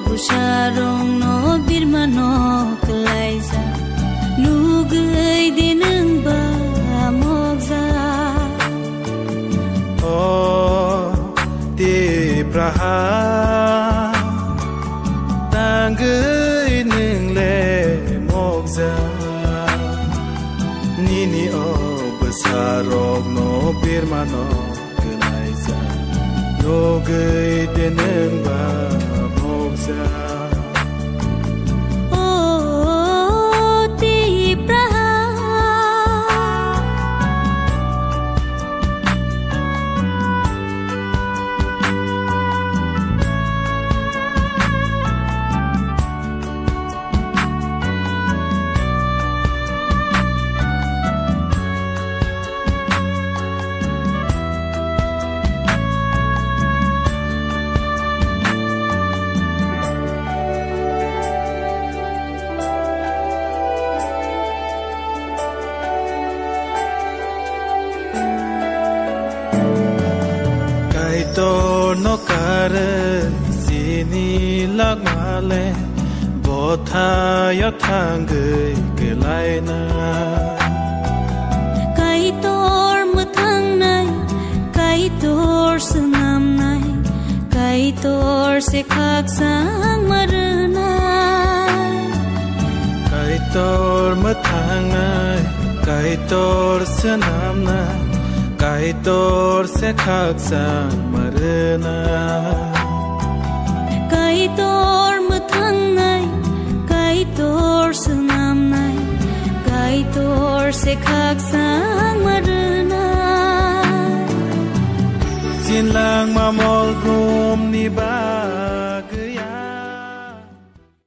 Busharong no birmanok laisa lugay dinang ba mogza Oh ti praha tangay ning le mogza nini o busharong no birmanok laisa lugay dinang ba Oh ti praha to no kare sini lag male botha ya thang ke lai na kai tor mathang nai kai tor sangam nai kai tor se khak sang marna kai tor mathang nai kai tor sanam na kai tor se khak sang marna kai tor mathang nai kai tor sanam nai kai tor se khak sang marna sin lang ma